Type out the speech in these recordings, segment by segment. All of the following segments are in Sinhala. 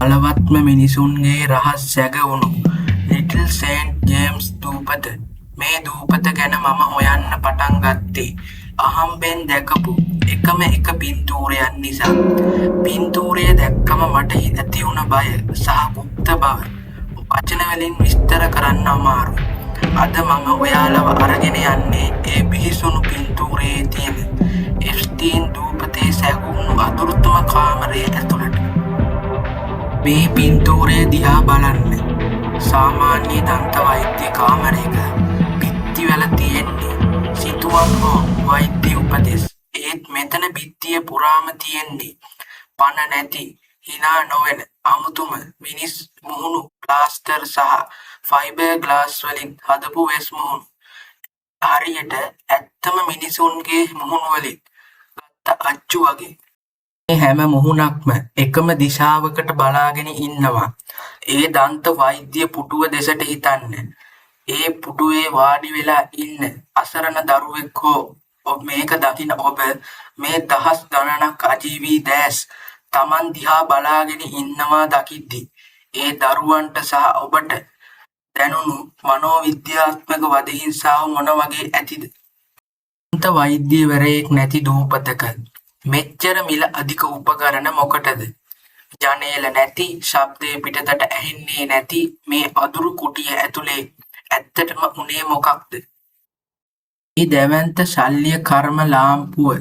බලවත්ම මිනිසුන්ගේ රහස් සැගවුණු ලිටල් සේන්ට් ජේම්ස් දූපත. මේ දූපත ගැන මම හොයන්න පටන් ගත්තේ අහම්බෙන් දැකපු එකම එක පින්තූරයක් නිසා. පින්තූරය දැක්කම මට ඇති වුණ බය සහ ಗುಪ್ತ බව වචන වලින් විස්තර කරන්න අමාරුයි. අද මම ඔයාලව අරගෙන යන්නේ ඒ බිහිසුණු පින්තූරයේ තියෙන එප්ස්ටීන් දූපතේ සැගවුණු අතුරුතම කාමරය ඇතුළට. මේ පින්තූරය දිහා බලන්න. සාමාන්‍ය දන්ත වෛද්‍ය කාමරයක බිත්තිවල තියෙන්නේ සිතුවම් හෝ වෛද්‍ය උපදෙස්. ඒත් මෙතන බිත්තිය පුරාම තියෙන්නේ පණ නැති, හිනා නොවන අමුතුම මිනිස් මුහුණු ප්ලාස්ටර් සහ ෆයිබර් ග්ලාස් වලින් හදපු වෙස් මුහුණු. හරියට ඇත්තම මිනිසුන්ගේ මුහුණු වලින් ගත්ත අච්චු වගේ. මේ හැම මුහුණක්ම එකම දිශාවකට බලාගෙන ඉන්නවා. ඒ දන්ත වෛද්‍ය පුටුව දෙසට හිතන්න. ඒ පුටුවේ වාඩි වෙලා ඉන්න අසරණ දරුවෙක් හෝ මේක දකින ඔබ මේ දහස් ගණනක් අජීවී දැස් Taman දිහා බලාගෙන ඉන්නවා දකිද්දි ඒ දරුවන්ට සහ ඔබට දැනුණු මනෝවිද්‍යාත්මක වදහිංසාව මොන වගේ ඇතිද? දන්ත වෛද්‍යවරයෙක් නැති දූපතක මෙච්චර මිල අධික උපකරණ මොකටද? ජනේල නැති, ශබ්දේ පිටතට ඇහෙන්නේ නැති මේ අදුරු කුටිය ඇතුලේ ඇත්තටම උනේ මොකක්ද? මේ දැවැන්ත ශල්‍ය කර්ම ලාම්පුව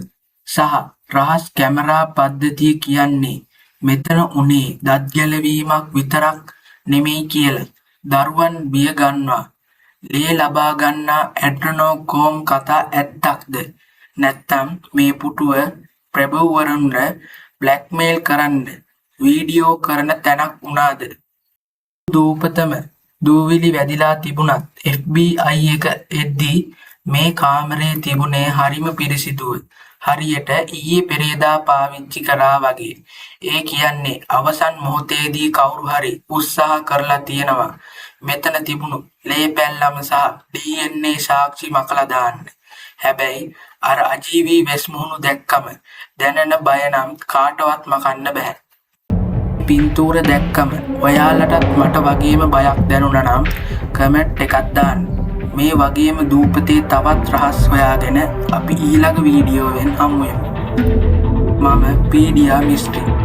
සහ රහස් කැමරා පද්ධතිය කියන්නේ මෙතන උනේ දත් ගැලවීමක් විතරක් නෙමෙයි කියලා දරුවන් බිය ගන්නවා. ලේ ලබා ගන්නා ඇඩ්‍රනෝකෝම් කතා ඇත්තක්ද? නැත්නම් මේ පුටුව ප්‍රභූවරුන්ව බ්ලැක්මේල් කරන්න වීඩියෝ කරන තැනක් වුණාද? දූපතම දූවිලි වැදිලා තිබුණත් FBI එක එද්දී මේ කාමරේ තිබුණේ හරිම පිරිසිදුව. හරියට ඊයේ පෙරේදා පාවිච්චි කරා වගේ. ඒ කියන්නේ අවසන් මොහොතේදී කවුරු හරි උත්සාහ කරලා තියෙනවා මෙතන තිබුණු ලේ පැල්ලම සහ DNA සාක්ෂි මකලා දාන්න. හැබැයි අර අජීවී වෙස් මුහුණු දැක්කම දැනෙන බය නම් කාටවත් මකන්න බෑ. පින්තූර දැක්කම ඔයාලටත් මට වගේම බයක් දැනුණා නම් කමෙන්ට් එකක් දාන්න. මේ වගේම දූපතේ තවත් රහස් හොයාගෙන අපි ඊළඟ වීඩියෝවෙන් හමු වෙමු. මම පීඩියා මිස්ට්‍රි.